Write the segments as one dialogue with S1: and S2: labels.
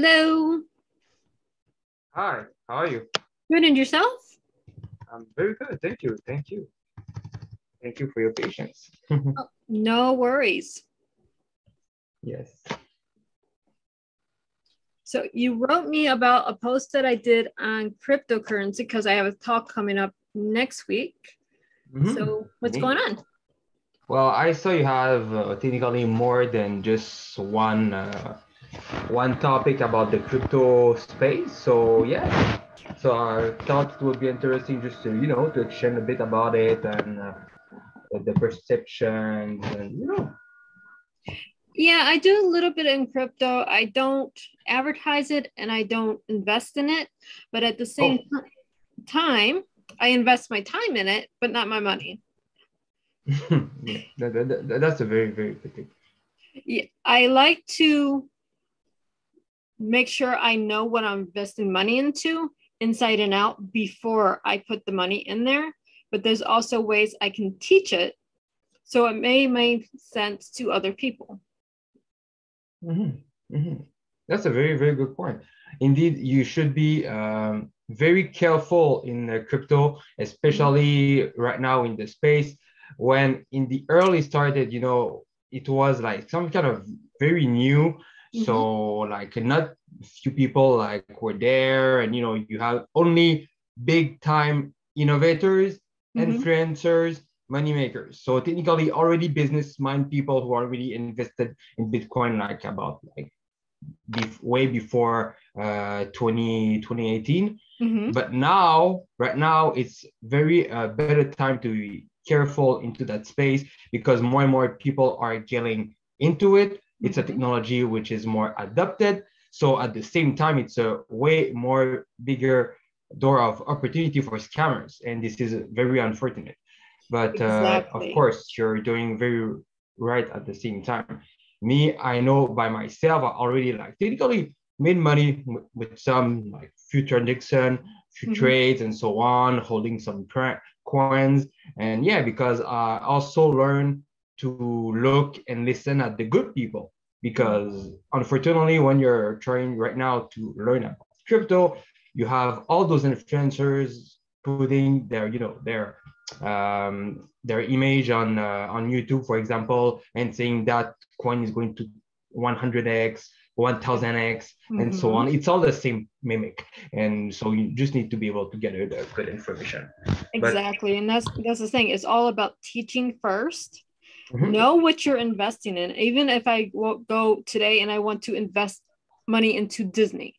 S1: Hello.
S2: Hi, how are you?
S1: Good, and yourself?
S2: I'm very good. Thank you. Thank you. Thank you for your patience.
S1: Oh, no worries.
S2: Yes.
S1: So you wrote me about a post that I did on cryptocurrency because I have a talk coming up next week. So what's going on?
S2: Well, I saw you have technically more than just one topic about the crypto space. So yeah, so I thought it would be interesting just to exchange a bit about it and the perceptions and.
S1: Yeah, I do a little bit in crypto. I don't advertise it and I don't invest in it, but at the same time, I invest my time in it, but not my money.
S2: Yeah, that's a very, very good thing.
S1: Yeah, I like to make sure I know what I'm investing money into inside and out before I put the money in there. But there's also ways I can teach it so it may make sense to other people.
S2: That's a very, very good point. Indeed, you should be very careful in crypto, especially right now in the space. When in the early started, it was like some kind of very new. So like not few people like were there, and you have only big time innovators, influencers, money makers. So technically already business mind people who already invested in Bitcoin like about like way before 2018. But now, right now, it's very better time to be careful into that space because more and more people are getting into it. It's a technology which is more adapted. So at the same time, it's a way more bigger door of opportunity for scammers. And this is very unfortunate. But of course, you're doing very right at the same time. Me, I know by myself, I already like technically made money with some like few transactions, few trades and so on, holding some coins. And yeah, because I also learned to look and listen at the good people. Because unfortunately, when you're trying right now to learn about crypto, you have all those influencers putting their image on YouTube, for example, and saying that coin is going to 100x, 1000x, and so on. It's all the same mimic, and so you just need to be able to get good information.
S1: Exactly, and that's the thing. It's all about teaching first. Know what you're investing in. Even if I go today and I want to invest money into Disney,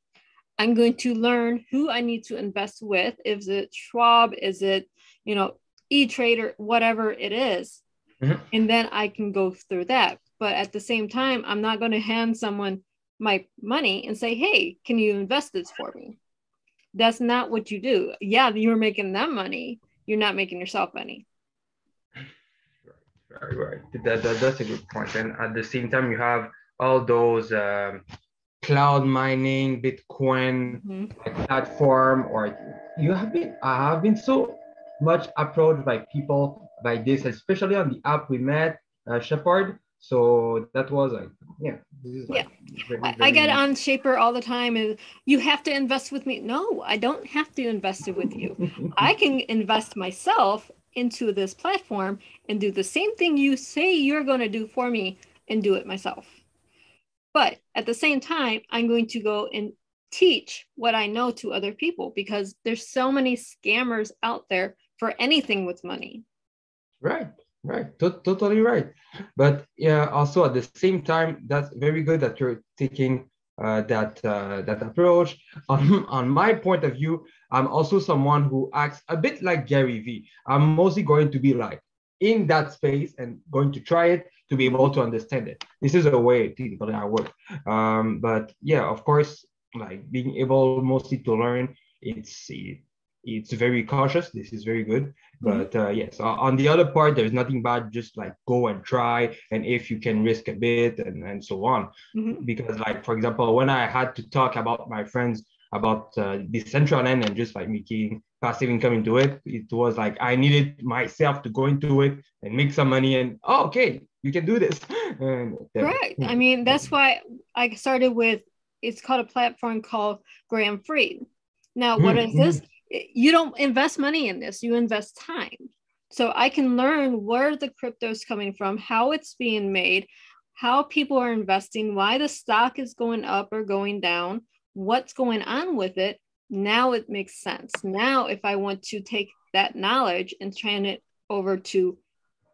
S1: I'm going to learn who I need to invest with. Is it Schwab? Is it, E-Trader, whatever it is. And then I can go through that. But at the same time, I'm not going to hand someone my money and say, hey, can you invest this for me? That's not what you do. Yeah, you're making them money. You're not making yourself money.
S2: Right. That's a good point. And at the same time, you have all those cloud mining, Bitcoin platform, or I have been so much approached by people by this, especially on the app we met, Shepard. So that was like,
S1: I get on Shaper all the time and you have to invest with me. No, I don't have to invest it with you. I can invest myself into this platform and do the same thing you say you're going to do for me and do it myself. But at the same time, I'm going to go and teach what I know to other people because there's so many scammers out there for anything with money.
S2: Right. Totally right. But yeah, also at the same time, that's very good that you're taking that approach. On my point of view, I'm also someone who acts a bit like Gary V. I'm mostly going to be like in that space and going to try it to be able to understand it. This is a way typically I work. But yeah, of course, like being able mostly to learn, it's very cautious. This is very good. But yes, on the other part, there's nothing bad. Just like go and try. And if you can risk a bit and so on. Because like, for example, when I had to talk about my friends about Decentraland and just like making passive income into it, it was like I needed myself to go into it and make some money and okay, you can do this. And,
S1: right. I mean, that's why I started with it's called a platform called Graham Freed. Now, what is
S2: Mm-hmm.
S1: this? You don't invest money in this, you invest time. So I can learn where the crypto is coming from, how it's being made, how people are investing, why the stock is going up or going down, what's going on with it. Now it makes sense. Now, if I want to take that knowledge and turn it over to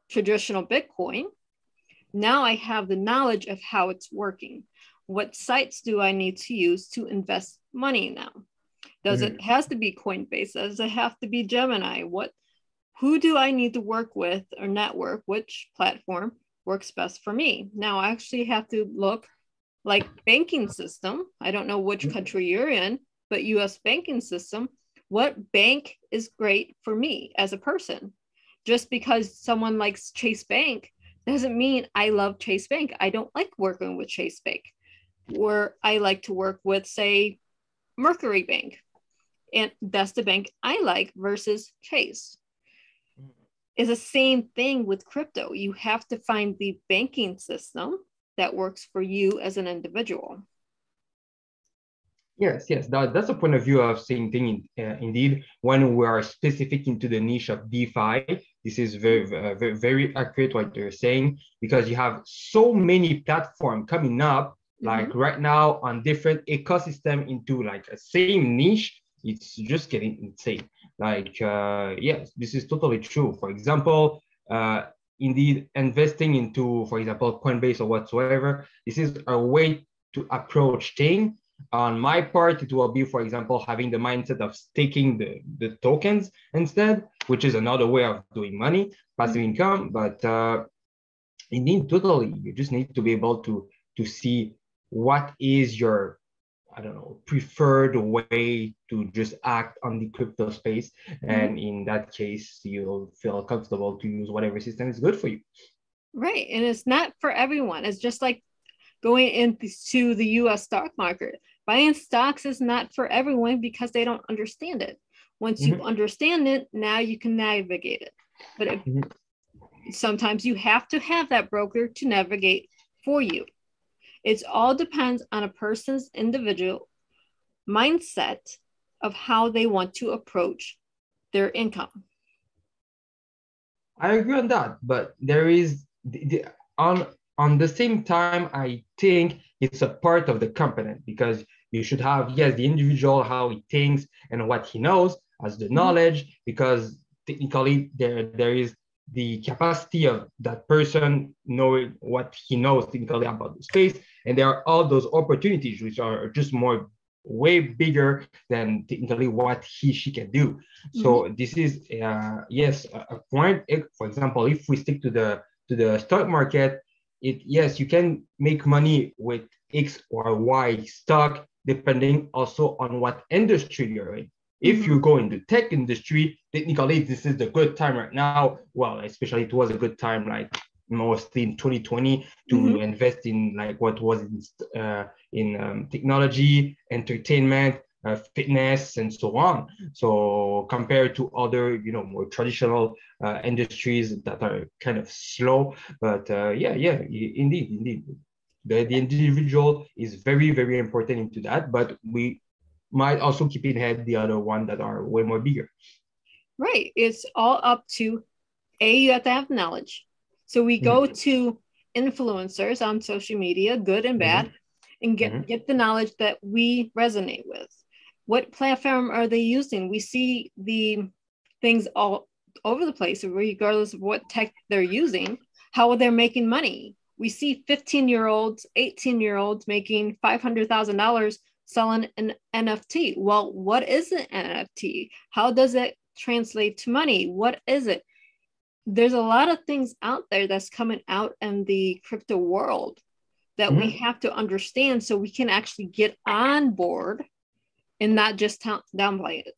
S1: traditional Bitcoin, now I have the knowledge of how it's working. What sites do I need to use to invest money now? Does it has to be Coinbase? Does it have to be Gemini? Who do I need to work with or network? Which platform works best for me? Now I actually have to look like banking system. I don't know which country you're in, but US banking system. What bank is great for me as a person? Just because someone likes Chase Bank doesn't mean I love Chase Bank. I don't like working with Chase Bank. Or I like to work with, say, Mercury Bank. And that's the bank I like versus Chase. It's the same thing with crypto. You have to find the banking system that works for you as an individual.
S2: Yes, yes, that's a point of view of same thing. Indeed, when we are specific into the niche of DeFi, this is very accurate what you're saying, because you have so many platforms coming up, like right now on different ecosystem into like a same niche. It's just getting insane. Like, yes, this is totally true. For example, indeed, investing into, for example, Coinbase or whatsoever, this is a way to approach things. On my part, it will be, for example, having the mindset of staking the tokens instead, which is another way of doing money, passive income. But indeed, totally, you just need to be able to see what is your, I don't know, preferred way to just act on the crypto space. And in that case, you'll feel comfortable to use whatever system is good for you.
S1: Right. And it's not for everyone. It's just like going into the US stock market. Buying stocks is not for everyone because they don't understand it. Once you understand it, now you can navigate it. But sometimes you have to have that broker to navigate for you. It all depends on a person's individual mindset of how they want to approach their income.
S2: I agree on that, but there is on the same time, I think it's a part of the component, because you should have, yes, the individual, how he thinks and what he knows as the knowledge, because technically there is the capacity of that person knowing what he knows technically about the space. And there are all those opportunities which are just more way bigger than technically what she can do. So this is yes, a point. For example, if we stick to the stock market, yes, you can make money with X or Y stock depending also on what industry you're in. If you go in the tech industry, technically this is the good time right now. Well, especially it was a good time, like mostly in 2020, to invest in like what was in technology, entertainment, fitness, and so on. So compared to other, more traditional industries that are kind of slow, but indeed, the individual is very, very important into that. But we might also keep in head the other one that are way more bigger.
S1: Right. It's all up to you have to have knowledge. So we go to influencers on social media, good and bad, and get the knowledge that we resonate with. What platform are they using? We see the things all over the place, regardless of what tech they're using, how they're making money. We see 15-year-olds, 18-year-olds making $500,000 selling an NFT. Well, what is an NFT? How does it translate to money? What is it? There's a lot of things out there that's coming out in the crypto world that we have to understand so we can actually get on board and not just downplay it.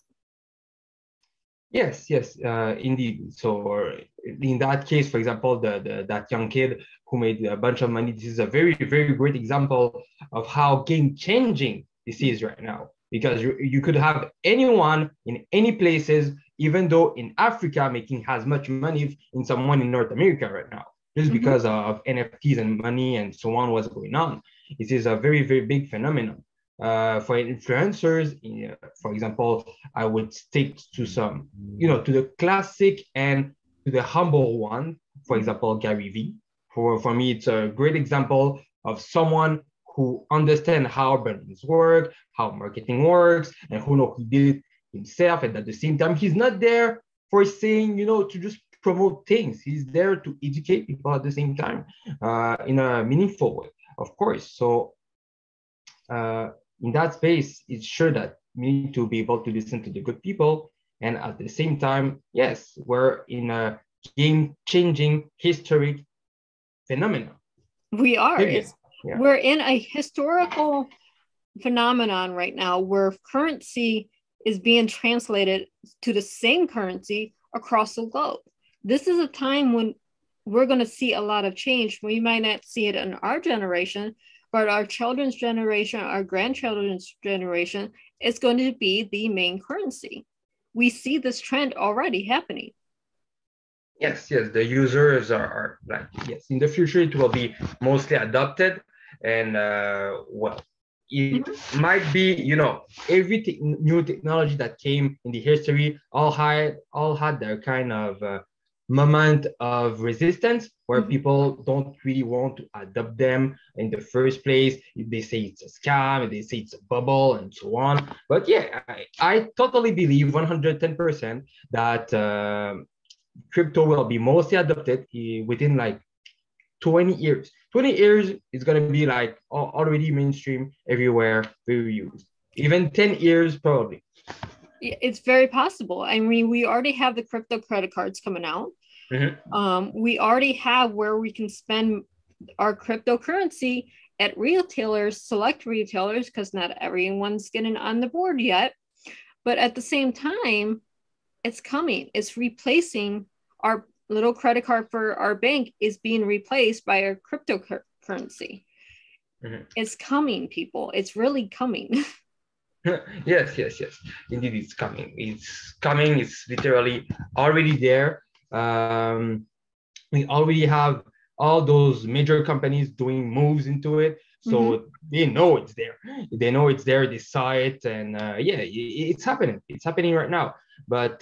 S2: Yes, indeed. So in that case, for example, that young kid who made a bunch of money, this is a very, very great example of how game-changing this is right now. Because you could have anyone in any places, even though in Africa making as much money in someone in North America right now, just because of NFTs and money and so on, what's going on. This is a very, very big phenomenon. For influencers, for example, I would stick to some, to the classic and to the humble one. For example, Gary V. For me, it's a great example of someone who understands how brands work, how marketing works, and who did it himself. And at the same time, he's not there for saying, to just promote things. He's there to educate people at the same time in a meaningful way, of course. So in that space, it's sure that we need to be able to listen to the good people. And at the same time, yes, we're in a game-changing historic phenomenon.
S1: We are. We're in a historical phenomenon right now where currency is being translated to the same currency across the globe. This is a time when we're going to see a lot of change. We might not see it in our generation, but our children's generation, our grandchildren's generation, is going to be the main currency. We see this trend already happening.
S2: Yes, the users are like, yes, in the future it will be mostly adopted. And it might be, every new technology that came in the history all had their kind of moment of resistance where people don't really want to adopt them in the first place. They say it's a scam, they say it's a bubble, and so on. But yeah, I totally believe 110% that crypto will be mostly adopted within like 20 years. 20 years is going to be like already mainstream everywhere, very used. Even 10 years, probably.
S1: It's very possible. I mean, we already have the crypto credit cards coming out. We already have where we can spend our cryptocurrency at retailers, select retailers, because not everyone's getting on the board yet. But at the same time, it's coming. It's replacing our little credit card for our bank is being replaced by our cryptocurrency. It's coming, people. It's really coming.
S2: Yes. Indeed, it's coming. It's coming. It's literally already there. We already have all those major companies doing moves into it. So they know it's there. They know it's there. They saw it. And it's happening. It's happening right now. But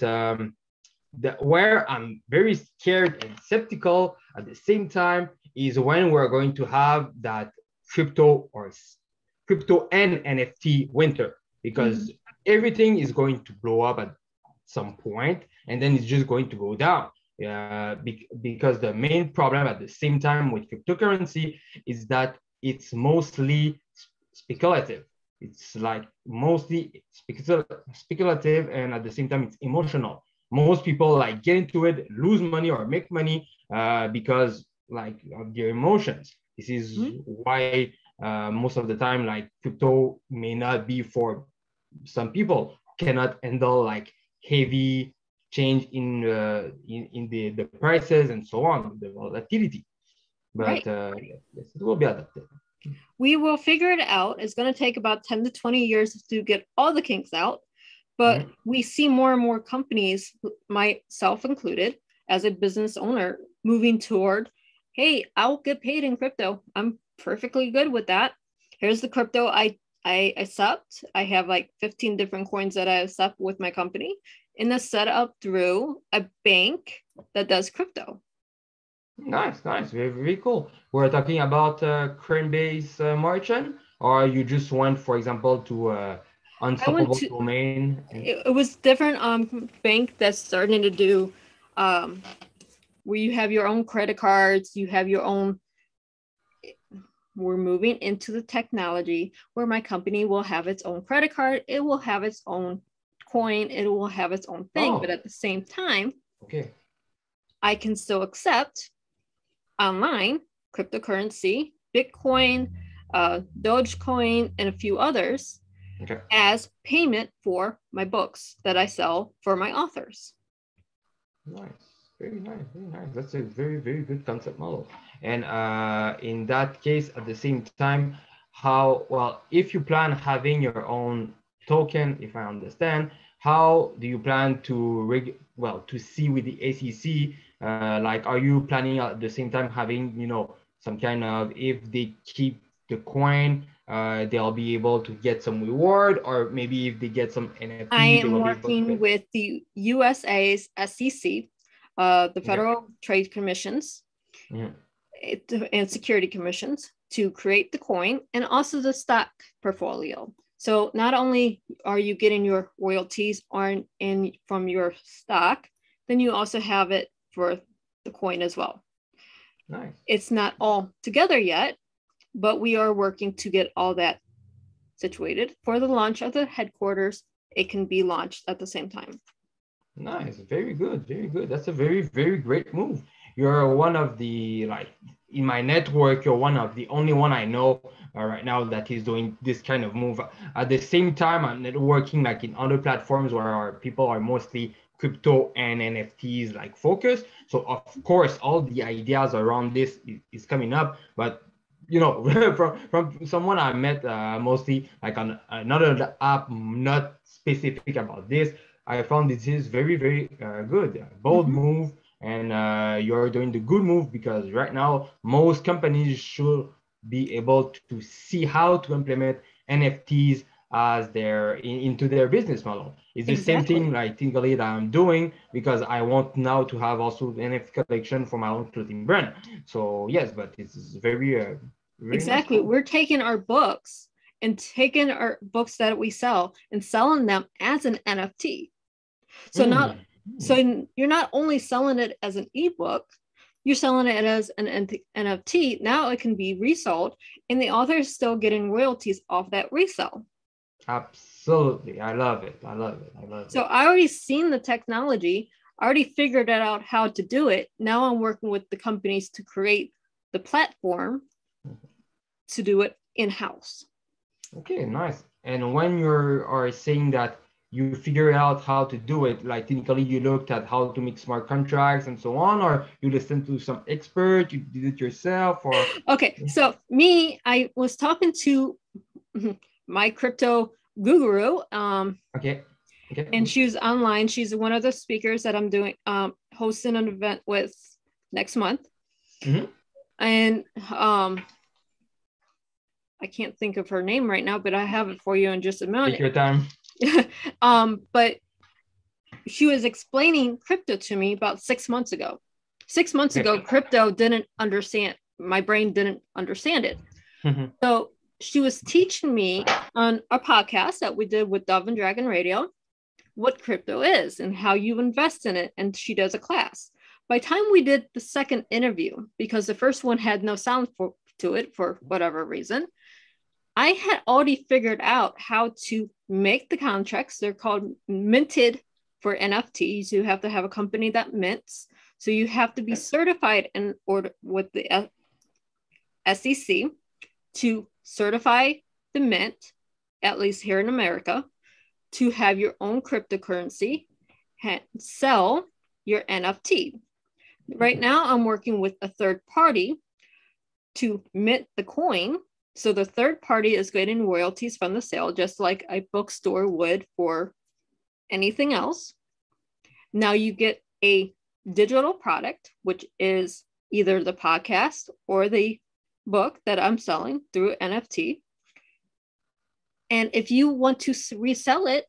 S2: where I'm very scared and skeptical at the same time is when we're going to have that crypto and NFT winter, because everything is going to blow up at some point and then it's just going to go down. Because the main problem at the same time with cryptocurrency is that it's mostly speculative. It's like mostly speculative, and at the same time it's emotional. Most people like get into it, lose money or make money because like of their emotions. This is why most of the time like crypto may not be for some people who cannot handle like heavy change in the prices and so on, the volatility. But yes, it will be adapted.
S1: We will figure it out. It's going to take about 10 to 20 years to get all the kinks out. But we see more and more companies, myself included, as a business owner, moving toward, hey, I'll get paid in crypto. I'm perfectly good with that. Here's the crypto I accept. I have like 15 different coins that I accept with my company, and it's set up through a bank that does crypto.
S2: Nice. Very, very cool. We're talking about Coinbase merchant, or you just went, for example, to unstoppable domain?
S1: It was different bank that's starting to do where you have your own credit cards, you have your own. We're moving into the technology where my company will have its own credit card, it will have its own coin, it will have its own thing, but at the same time, I can still accept online cryptocurrency, Bitcoin, Dogecoin, and a few others as payment for my books that I sell for my authors.
S2: Nice. Very nice. That's a very, very good concept model. And in that case, at the same time, if you plan having your own token, if I understand, how do you plan to see with the SEC? Like, are you planning at the same time having, some kind of, if they keep the coin, they'll be able to get some reward, or maybe if they get some
S1: I
S2: NFT, they
S1: am
S2: will be able to
S1: working
S2: get.
S1: with the USA's SEC, the Federal Trade Commissions, and Security Commissions to create the coin and also the stock portfolio. So not only are you getting your royalties from your stock, then you also have it for the coin as well.
S2: Nice.
S1: It's not all together yet, but we are working to get all that situated for the launch of the headquarters. It can be launched at the same time.
S2: Nice, very good, very good. That's a very, very great move. You're one of the, like, in my network, you're one of the only one I know right now that is doing this kind of move. At the same time, I'm networking like in other platforms where our people are mostly crypto and NFTs like focused. So of course, all the ideas around this is coming up, but you know, from someone I met mostly like on another app, not specific about this, I found this is very, very good, bold move, and you're doing the good move, because right now most companies should be able to see how to implement NFTs as into their business model. It's the same thing like typically that I'm doing, because I want now to have also an NFT collection for my own clothing brand. So yes, but it's very, very
S1: exactly.
S2: nice.
S1: We're taking our books and taking our books that we sell and selling them as an NFT. So you're not only selling it as an ebook, you're selling it as an NFT. Now it can be resold, and the author is still getting royalties off that resale.
S2: Absolutely. I love it. I love it. I love it.
S1: So I already seen the technology. I already figured out how to do it. Now I'm working with the companies to create the platform to do it in-house.
S2: Okay, nice. And when you are saying that you figure out how to do it, like technically you looked at how to make smart contracts and so on, or you listened to some expert, you did it yourself, or?
S1: Okay, so I was talking to my crypto guru.
S2: Okay.
S1: And she's online. She's one of the speakers that I'm doing, hosting an event with next month. And I can't think of her name right now, but I have it for you in just a minute.
S2: Take your time.
S1: But she was explaining crypto to me about 6 months ago. 6 months ago, crypto didn't understand. My brain didn't understand it. So she was teaching me on a podcast that we did with Dove and Dragon Radio what crypto is and how you invest in it. And she does a class. By the time we did the second interview, because the first one had no sound to it for whatever reason, I had already figured out how to make the contracts. They're called minted for NFTs. You have to have a company that mints. So you have to be certified in order with the SEC to certify the mint, at least here in America, to have your own cryptocurrency, sell your NFT. Right now, I'm working with a third party to mint the coin. So the third party is getting royalties from the sale, just like a bookstore would for anything else. Now you get a digital product, which is either the podcast or the book that I'm selling through NFT. And if you want to resell it,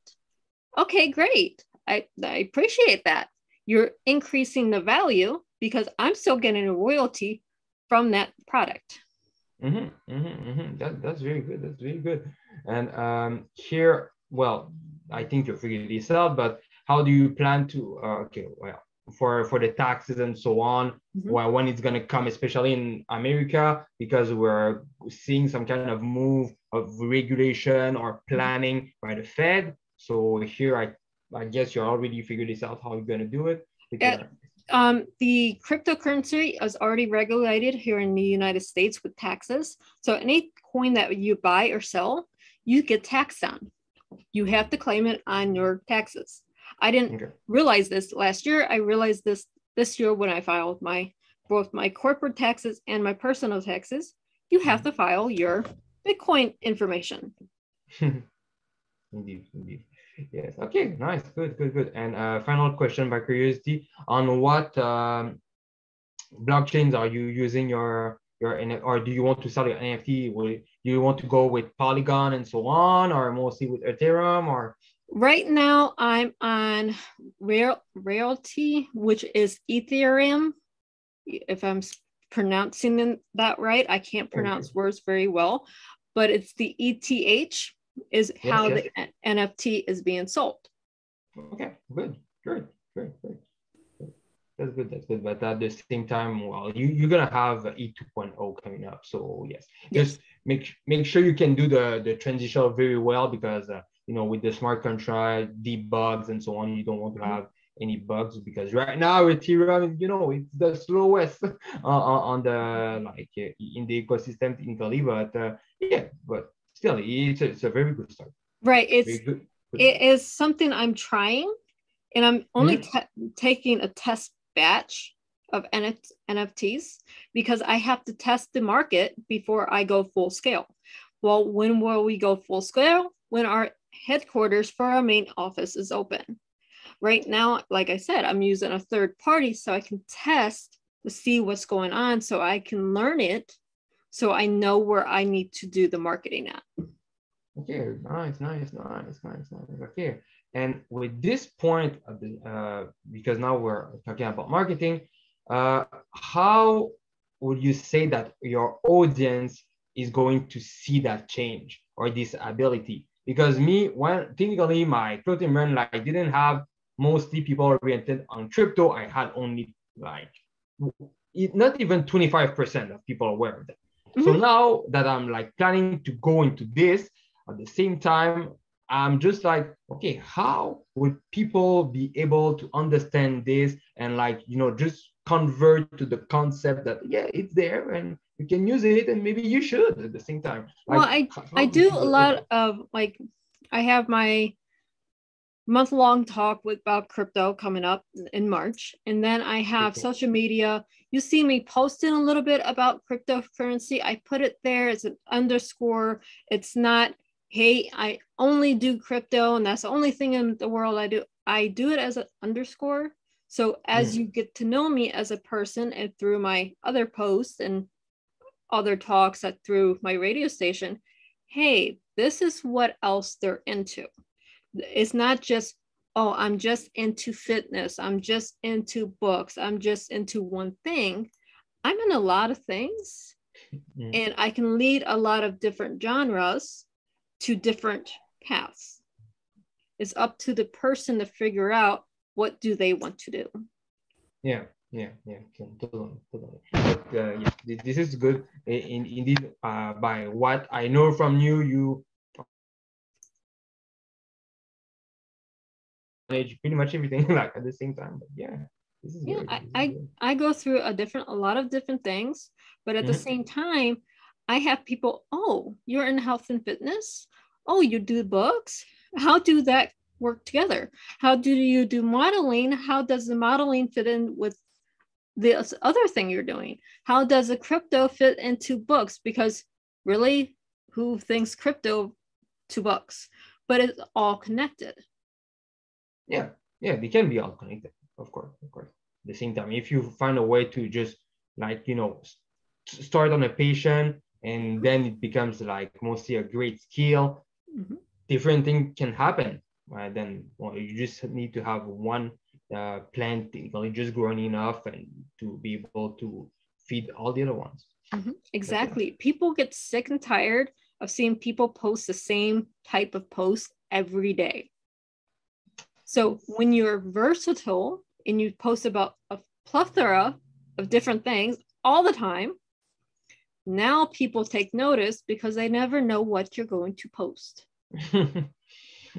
S1: okay, great. I appreciate that. You're increasing the value because I'm still getting a royalty from that product.
S2: That's very good. That's very good. And here, well, I think you figured this out, but how do you plan to, for the taxes and so on, when it's going to come, especially in America, because we're seeing some kind of move of regulation or planning by the Fed. So here, I guess you already figured this out, how you're going to do it.
S1: The cryptocurrency is already regulated here in the United States with taxes. So any coin that you buy or sell, you get taxed on. You have to claim it on your taxes. I didn't realize this last year. I realized this year when I filed both my corporate taxes and my personal taxes. You have to file your Bitcoin information.
S2: Indeed. Yes. Okay. Nice. Good. And final question by curiosity: on what blockchains are you using your or do you want to sell your NFT? Will you want to go with Polygon and so on, or mostly with Ethereum, or?
S1: Right now, I'm on Realty, which is Ethereum. If I'm pronouncing that right, I can't pronounce words very well, but it's the ETH is how the NFT is being sold.
S2: Okay, good, great. That's good. That's good. But at the same time, well, you're gonna have E 2.0 coming up. So yes, just make sure you can do the transition very well, because with the smart contract debugs and so on, you don't want to have any bugs, because right now Ethereum, it's the slowest on the in the ecosystem technically. But but still, it's a very good start.
S1: Right. It is something I'm trying, and I'm only taking a test batch of NFTs because I have to test the market before I go full scale. Well, when will we go full scale? When our headquarters for our main office is open. Right now, like I said, I'm using a third party so I can test to see what's going on, so I can learn it, so I know where I need to do the marketing at.
S2: Okay, nice. Okay. And with this point, because now we're talking about marketing, how would you say that your audience is going to see that change or this ability? Because technically my clothing brand didn't have mostly people oriented on crypto. I had only not even 25% of people aware of that. So now that I'm planning to go into this, at the same time, I'm just okay, how would people be able to understand this and just convert to the concept that, it's there and you can use it, and maybe you should at the same time.
S1: Well, I do a lot of I have my month-long talk about crypto coming up in March. And then I have social media. You see me posting a little bit about cryptocurrency. I put it there as an underscore. It's not, hey, I only do crypto and that's the only thing in the world I do. I do it as an underscore. So as you get to know me as a person, and through my other posts and other talks through my radio station, hey, this is what else they're into. It's not just, oh, I'm just into fitness, I'm just into books, I'm just into one thing. I'm in a lot of things, and I can lead a lot of different genres to different paths. It's up to the person to figure out what do they want to do.
S2: Yeah, totally. But this is good. Indeed, by what I know from you manage pretty much everything at the same time. But this is
S1: good. I go through a lot of different things, but at the same time, I have people, oh, you're in health and fitness? Oh, you do books? How do that work together? How do you do modeling? How does the modeling fit in with this other thing you're doing? How does a crypto fit into books? Because really, who thinks crypto to books? But it's all connected.
S2: Yeah, they can be all connected, of course. At the same time, if you find a way to just start on a patient, and then it becomes mostly a great skill, different things can happen. Then you just need to have one plant just growing enough and to be able to feed all the other ones.
S1: Exactly. People get sick and tired of seeing people post the same type of post every day. So when you're versatile and you post about a plethora of different things all the time, now people take notice because they never know what you're going to post.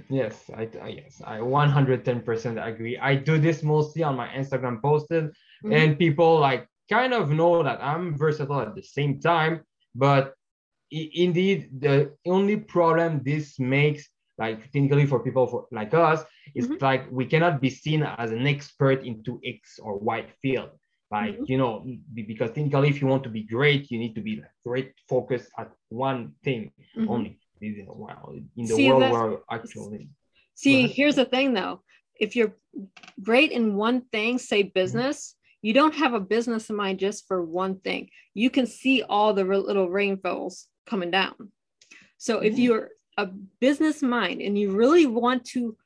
S2: Yes, I 110% agree. I do this mostly on my Instagram posted, and people kind of know that I'm versatile at the same time. But indeed, the only problem this makes, technically for people like us, is we cannot be seen as an expert into X or Y field. Because technically, if you want to be great, you need to be great focused at one thing only. In the world where actually.
S1: Here's the thing though. If you're great in one thing, say business, you don't have a business in mind just for one thing. You can see all the little rainbows coming down. So if you're a business mind and you really want to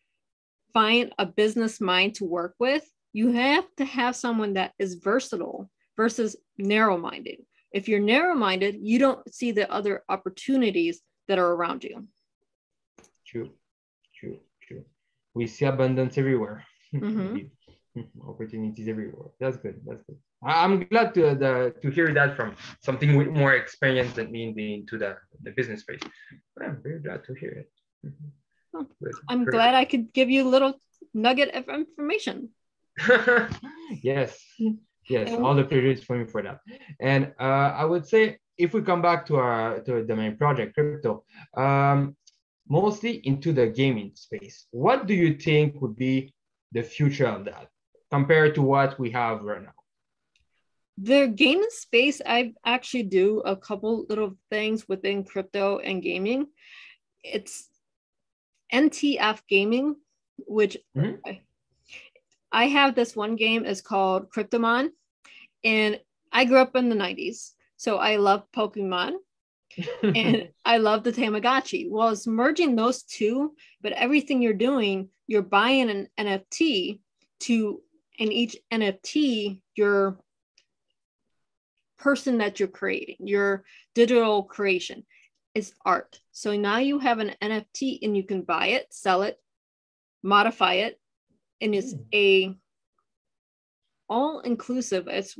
S1: find a business mind to work with, you have to have someone that is versatile versus narrow-minded. If you're narrow-minded, you don't see the other opportunities that are around you.
S2: True. We see abundance everywhere. Opportunities everywhere. That's good. I'm glad to hear that from something with more experience than me into the business space. But I'm very glad to hear it.
S1: Well, I'm glad I could give you a little nugget of information.
S2: Yes, all the pleasure is for me for that. And I would say if we come back to the main project, crypto, mostly into the gaming space, what do you think would be the future of that compared to what we have right now?
S1: The gaming space, I actually do a couple little things within crypto and gaming. It's NTF gaming, which I have this one game is called Cryptomon, and I grew up in the 90s, so I love Pokemon and I love the Tamagotchi. Well, it's merging those two, but everything you're doing, you're buying an NFT in each NFT, your person that you're creating, your digital creation is art. So now you have an NFT and you can buy it, sell it, modify it, and it's a all-inclusive. It's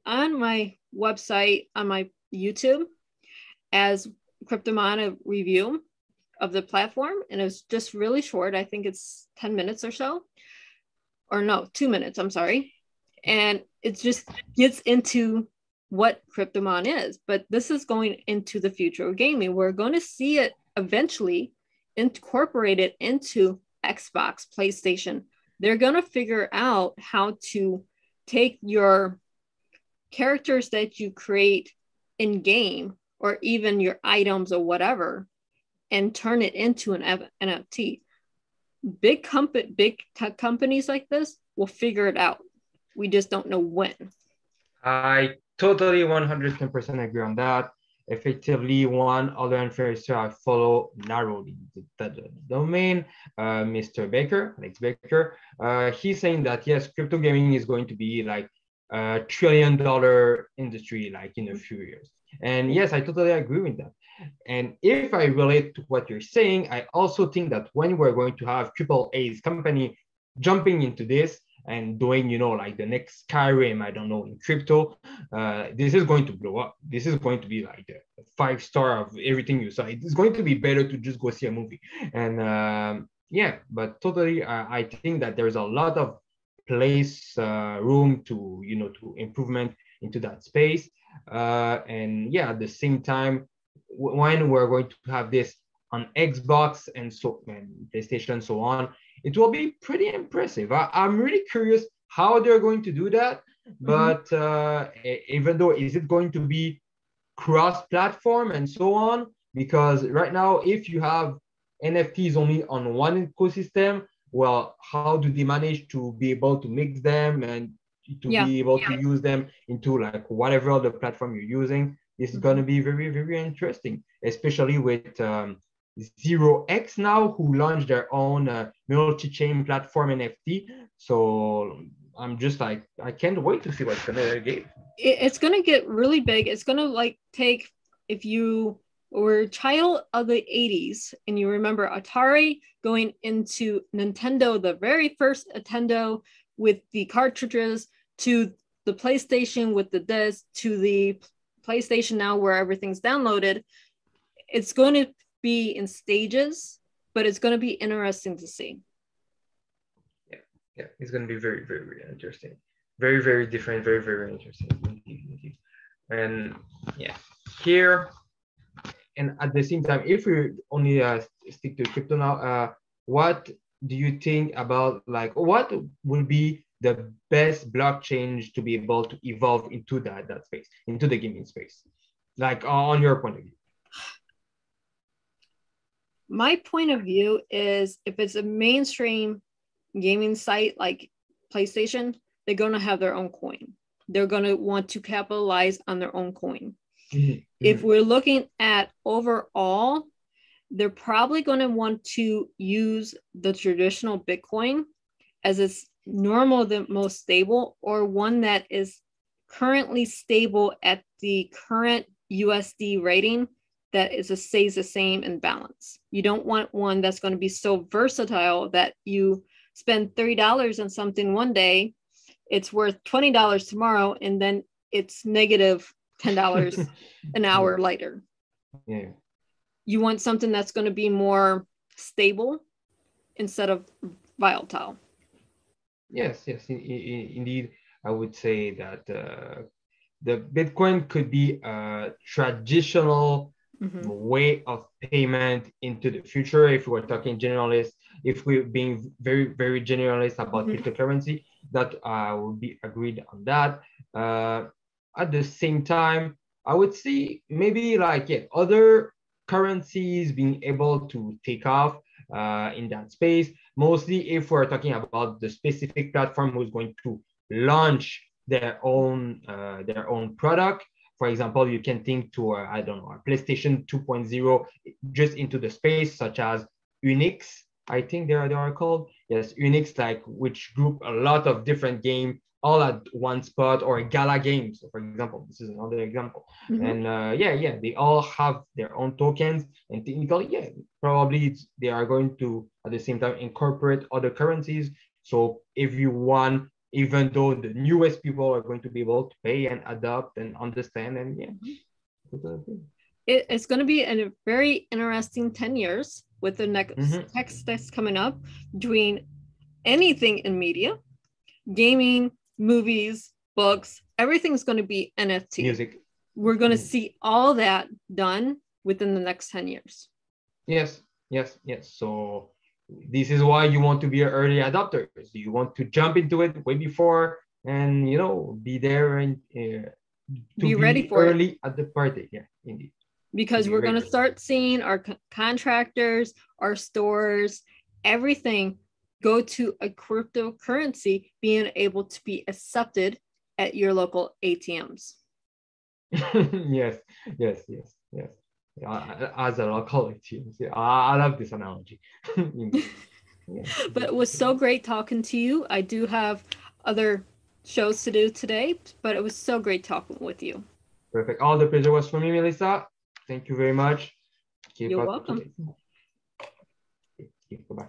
S1: on my website, on my YouTube, as Cryptomon review of the platform, and it's just really short. I think it's 10 minutes or so, or no, 2 minutes, I'm sorry. And it just gets into what Cryptomon is, but this is going into the future of gaming. We're going to see it eventually incorporated into Xbox, PlayStation. They're going to figure out how to take your characters that you create in game, or even your items or whatever, and turn it into an NFT. Big tech companies like this will figure it out. We just don't know when.
S2: I totally 110% agree on that. Effectively, one other influencer I follow narrowly the domain, Mr. Baker, Alex Baker. He's saying that yes, crypto gaming is going to be like a $1 trillion industry like in a few years. And yes, I totally agree with that. And if I relate to what you're saying, I also think that when we're going to have AAA's company jumping into this and doing, like the next Skyrim, I don't know, in crypto, this is going to blow up. This is going to be like the 5-star of everything you saw. It's going to be better to just go see a movie. And but totally, I think that there's a lot of room to improvement into that space. And at the same time, when we're going to have this on Xbox and PlayStation and so on, it will be pretty impressive. I'm really curious how they're going to do that. But even though, is it going to be cross-platform and so on? Because right now, if you have NFTs only on one ecosystem, well, how do they manage to be able to mix them and to be able to use them into like whatever other platform you're using? This is going to be very, very interesting, especially with 0x now, who launched their own multi-chain platform NFT. So I'm just like, I can't wait to see what's going to get.
S1: It's going to get really big. It's going to take, if you were a child of the 80s and you remember Atari going into Nintendo, the very first Nintendo with the cartridges, to the PlayStation with the disc, to the PlayStation now where everything's downloaded. It's going to be in stages, but it's going to be interesting to see. Yeah,
S2: it's going to be very, very, very interesting. Very, very different, very, very interesting. And here, and at the same time, if we only stick to crypto now, what do you think about what will be the best blockchain to be able to evolve into that space, into the gaming space, on your point of view?
S1: My point of view is, if it's a mainstream gaming site like PlayStation, they're going to have their own coin. They're going to want to capitalize on their own coin. If we're looking at overall, they're probably going to want to use the traditional Bitcoin as it's normal, the most stable, or one that is currently stable at the current USD rating that stays the same in balance. You don't want one that's going to be so versatile that you spend $30 on something one day, it's worth $20 tomorrow, and then it's negative $10 an hour later.
S2: Yeah.
S1: You want something that's going to be more stable instead of volatile.
S2: Yes, indeed. I would say that the Bitcoin could be a traditional way of payment into the future. If we're talking generalist, if we're being very, very generalist about cryptocurrency, that would be agreed on that. At the same time, I would see maybe like other currencies being able to take off in that space. Mostly if we're talking about the specific platform who's going to launch their own product. For example, you can think to I don't know, a PlayStation 2.0 just into the space, such as Unix. I think they are called. Yes, Unix, like which group a lot of different games all at one spot, or Gala Games, for example. This is another example. And they all have their own tokens, and technically, probably they are going to at the same time incorporate other currencies. So everyone, even though the newest people are going to be able to pay and adopt and understand, and
S1: it's going to be a very interesting 10 years with the next text that's coming up, doing anything in media, gaming, movies, books, everything's going to be NFT.
S2: Music.
S1: We're going to see all that done within the next 10 years.
S2: Yes. So this is why you want to be an early adopter. You want to jump into it way before and, be there and
S1: be ready for
S2: early
S1: it
S2: at the party. Yeah, indeed.
S1: Because we're going to start seeing our contractors, our stores, everything go to a cryptocurrency being able to be accepted at your local ATMs.
S2: Yes. As a local ATMs. Yeah, I love this analogy.
S1: But it was so great talking to you. I do have other shows to do today, but it was so great talking with you.
S2: Perfect. All the pleasure was for me, Melissa. Thank you very much.
S1: You're welcome.
S2: Bye-bye.